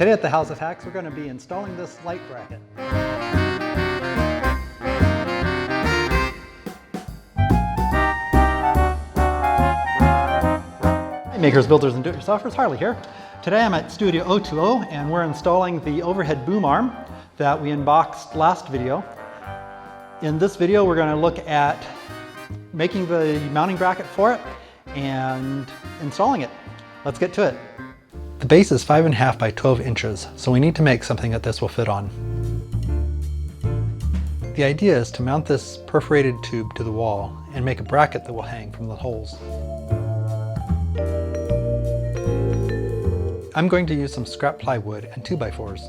Today at the House of Hacks, we're going to be installing this light bracket. Hey makers, builders, and do-it-yourselfers, Harley here. Today I'm at Studio 020 and we're installing the overhead boom arm that we unboxed last video. In this video we're going to look at making the mounting bracket for it and installing it. Let's get to it. The base is 5.5 by 12 inches, so we need to make something that this will fit on. The idea is to mount this perforated tube to the wall and make a bracket that will hang from the holes. I'm going to use some scrap plywood and 2x4s.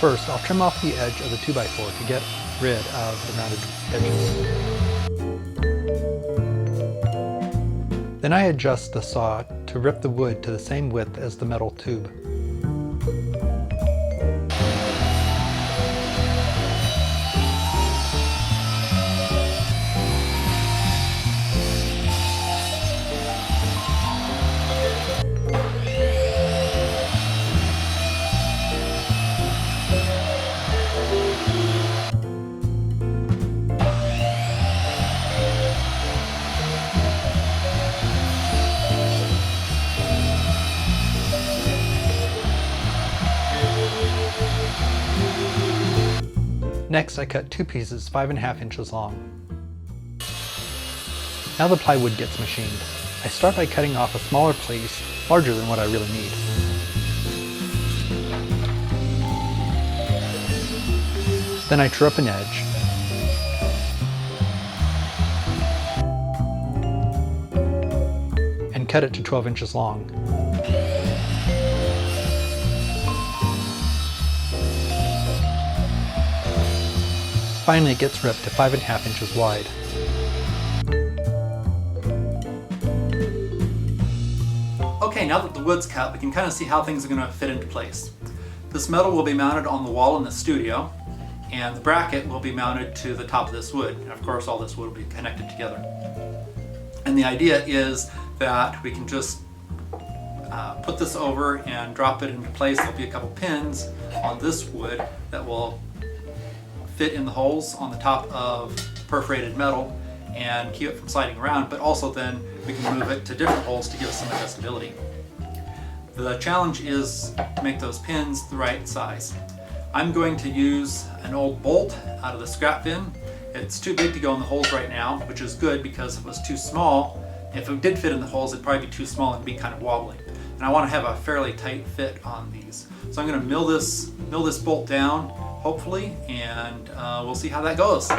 First, I'll trim off the edge of the 2x4 to get rid of the rounded edges. Then I adjust the saw to rip the wood to the same width as the metal tube. Next, I cut two pieces 5.5 inches long. Now the plywood gets machined. I start by cutting off a smaller piece, larger than what I really need. Then I true up an edge. And cut it to 12 inches long. Finally, it gets ripped to 5.5 inches wide. Okay, now that the wood's cut, we can kind of see how things are going to fit into place. This metal will be mounted on the wall in the studio, and the bracket will be mounted to the top of this wood. And of course, all this wood will be connected together. And the idea is that we can just put this over and drop it into place. There'll be a couple pins on this wood that will fit in the holes on the top of perforated metal and keep it from sliding around, but also then we can move it to different holes to give us some adjustability. The challenge is to make those pins the right size. I'm going to use an old bolt out of the scrap bin. It's too big to go in the holes right now, which is good because if it was too small, if it did fit in the holes, it'd probably be too small and be kind of wobbly. And I want to have a fairly tight fit on these. So I'm going to mill this bolt down, hopefully, and we'll see how that goes.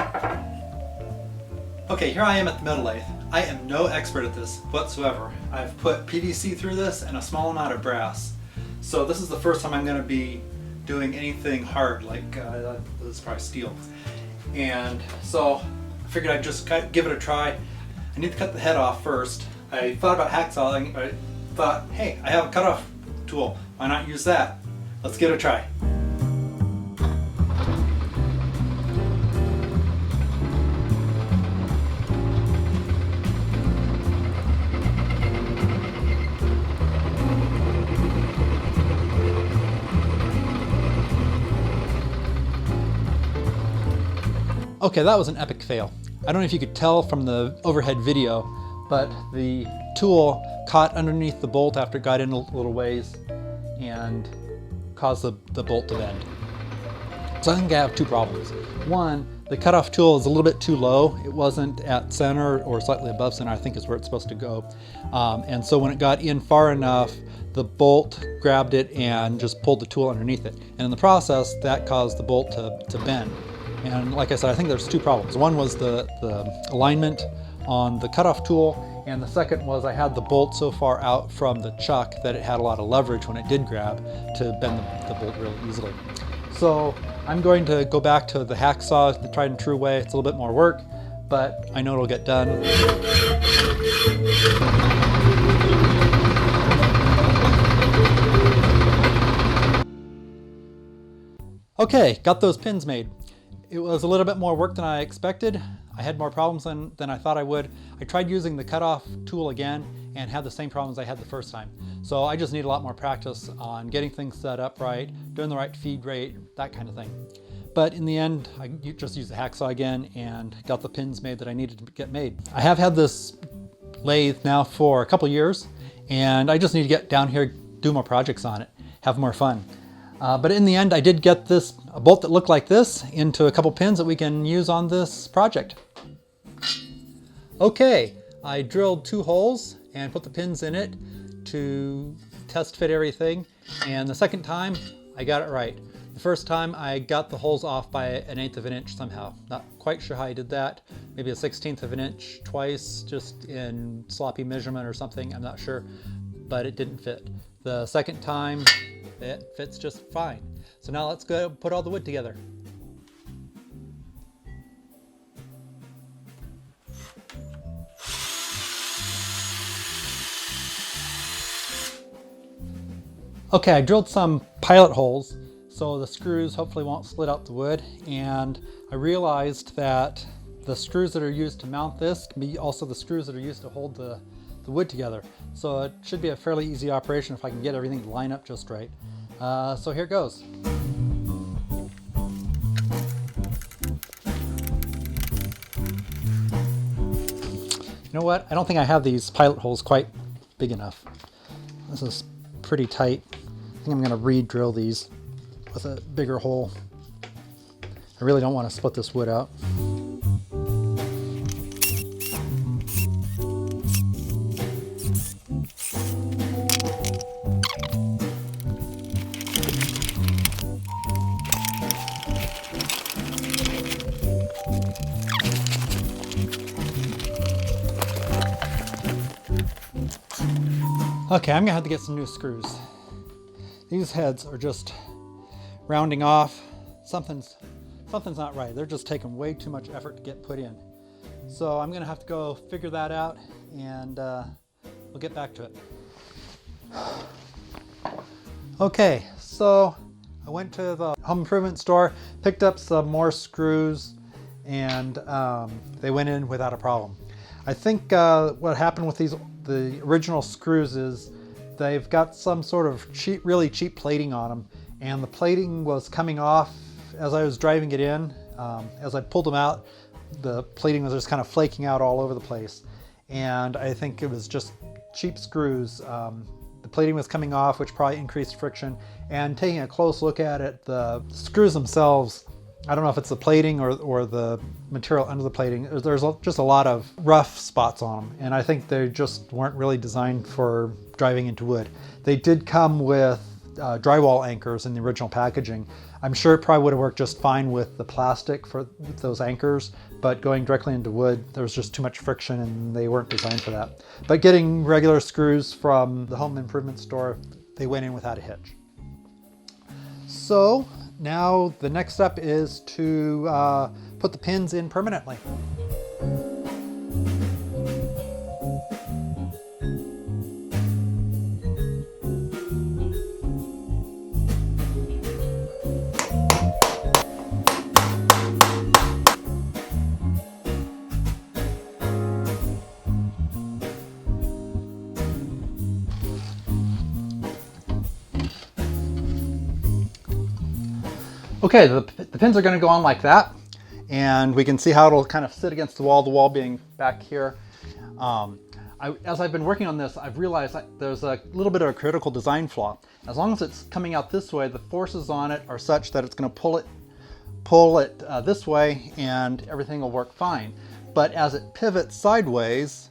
Okay, here I am at the metal lathe. I am no expert at this whatsoever. I've put PVC through this and a small amount of brass. So this is the first time I'm going to be doing anything hard, like this is probably steel. And so I figured I'd just give it a try. I need to cut the head off first. I thought about hacksawing, but I thought, hey, I have a cutoff tool. Why not use that? Let's give it a try. Okay, that was an epic fail. I don't know if you could tell from the overhead video, but the tool caught underneath the bolt after it got in a little ways and caused the bolt to bend. So I think I have two problems. One, the cutoff tool is a little bit too low. It wasn't at center or slightly above center, I think is where it's supposed to go. And so when it got in far enough, the bolt grabbed it and just pulled the tool underneath it. And in the process, that caused the bolt to bend. And like I said, I think there's two problems. One was the alignment on the cutoff tool, and the second was I had the bolt so far out from the chuck that it had a lot of leverage when it did grab to bend the bolt really easily. So I'm going to go back to the hacksaw the tried and true way. It's a little bit more work, but I know it'll get done. Okay, got those pins made. It was a little bit more work than I expected. I had more problems than I thought I would. I tried using the cutoff tool again, and had the same problems I had the first time. So I just need a lot more practice on getting things set up right, doing the right feed rate, that kind of thing. But in the end, I just used the hacksaw again and got the pins made that I needed to get made. I have had this lathe now for a couple years, and I just need to get down here, do more projects on it, have more fun. But in the end, I did get a bolt that looked like this into a couple pins that we can use on this project. Okay, I drilled 2 holes and put the pins in it to test fit everything. And the second time, I got it right. The first time I got the holes off by 1/8 of an inch somehow. Not quite sure how I did that. Maybe 1/16 of an inch twice, just in sloppy measurement or something, I'm not sure, but it didn't fit. The second time, it fits just fine. So now let's go put all the wood together. Okay, I drilled some pilot holes so the screws hopefully won't split out the wood, and I realized that the screws that are used to mount this can be also the screws that are used to hold the wood together. So it should be a fairly easy operation if I can get everything to line up just right. So here it goes. You know what? I don't think I have these pilot holes quite big enough. This is pretty tight. I think I'm going to re-drill these with a bigger hole. I really don't want to split this wood out. Okay, I'm gonna have to get some new screws. These heads are just rounding off. Something's not right. They're just taking way too much effort to get put in. So I'm gonna have to go figure that out, and we'll get back to it. Okay, so I went to the home improvement store, picked up some more screws, and they went in without a problem. I think what happened with the original screws is they've got some sort of really cheap plating on them, and the plating was coming off as I was driving it in. As I pulled them out, the plating was just kind of flaking out all over the place, and I think it was just cheap screws. The plating was coming off, which probably increased friction, and taking a close look at it, the screws themselves, I don't know if it's the plating or the material under the plating, there's just a lot of rough spots on them, and I think they just weren't really designed for driving into wood. They did come with drywall anchors in the original packaging. I'm sure it probably would have worked just fine with the plastic for those anchors, but going directly into wood, there was just too much friction and they weren't designed for that. But getting regular screws from the home improvement store, they went in without a hitch. So now the next step is to put the pins in permanently. Okay, the pins are going to go on like that, and we can see how it'll kind of sit against the wall being back here. As I've been working on this, I've realized that there's a little bit of a critical design flaw. As long as it's coming out this way, the forces on it are such that it's going to pull it this way, and everything will work fine. But as it pivots sideways,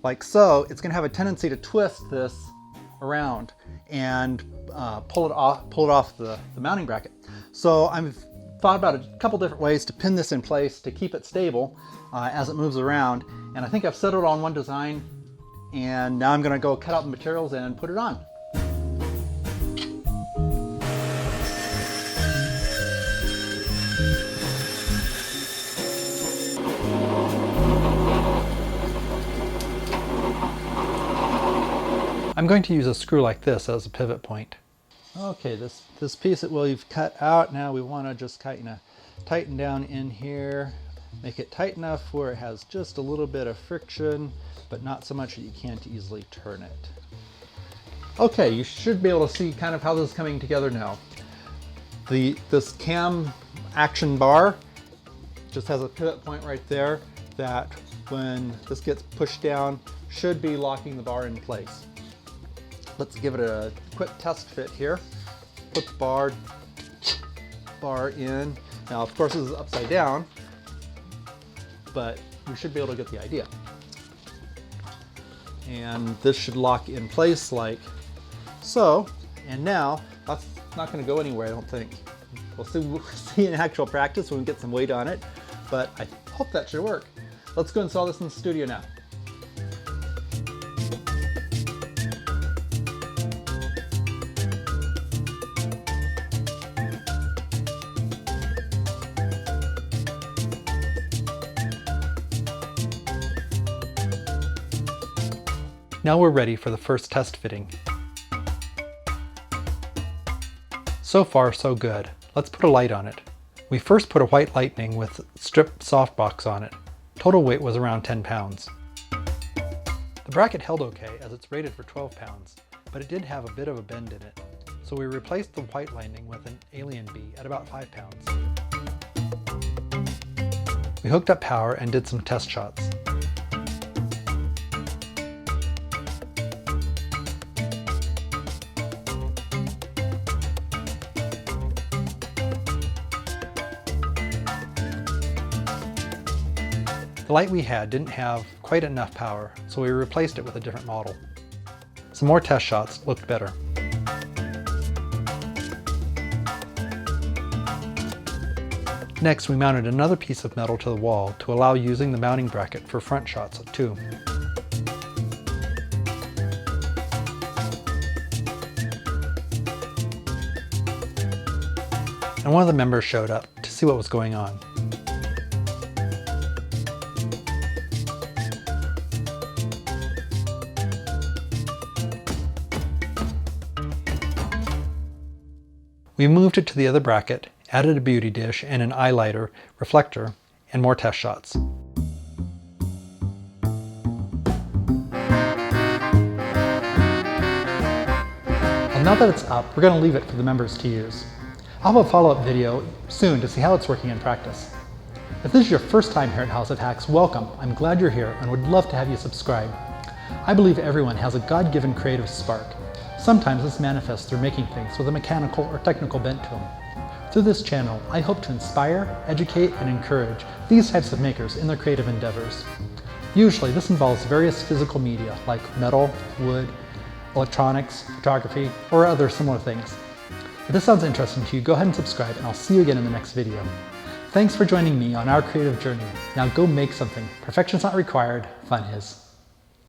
like so, it's going to have a tendency to twist this around and pull it off the mounting bracket. So I've thought about a couple different ways to pin this in place to keep it stable as it moves around, and I think I've settled on one design, and now I'm going to go cut out the materials and put it on. I'm going to use a screw like this as a pivot point. Okay, this piece that we've cut out, now we want to just kind of tighten down in here Make it tight enough where it has just a little bit of friction, but not so much that you can't easily turn it. Okay, you should be able to see kind of how this is coming together now. This cam action bar just has a pivot point right there that when this gets pushed down should be locking the bar in place. Let's give it a quick test fit here. Put the bar in. Now of course this is upside down, but we should be able to get the idea. And this should lock in place like so. And now that's not going to go anywhere, I don't think. We'll see in actual practice when we get some weight on it, but I hope that should work. Let's go install this in the studio now. Now we're ready for the first test fitting. So far, so good. Let's put a light on it. We first put a white lightning with stripped softbox on it. Total weight was around 10 pounds. The bracket held okay as it's rated for 12 pounds, but it did have a bit of a bend in it. So we replaced the white lightning with an alien bee at about 5 pounds. We hooked up power and did some test shots. The light we had didn't have quite enough power, so we replaced it with a different model. Some more test shots looked better. Next, we mounted another piece of metal to the wall to allow using the mounting bracket for front shots too. And one of the members showed up to see what was going on. We moved it to the other bracket, added a beauty dish and an eye lighter, reflector, and more test shots. Well, now that it's up, we're going to leave it for the members to use. I'll have a follow-up video soon to see how it's working in practice. If this is your first time here at House of Hacks, welcome. I'm glad you're here and would love to have you subscribe. I believe everyone has a God-given creative spark. Sometimes this manifests through making things with a mechanical or technical bent to them. Through this channel, I hope to inspire, educate, and encourage these types of makers in their creative endeavors. Usually this involves various physical media like metal, wood, electronics, photography, or other similar things. If this sounds interesting to you, go ahead and subscribe, and I'll see you again in the next video. Thanks for joining me on our creative journey. Now go make something. Perfection's not required, fun is.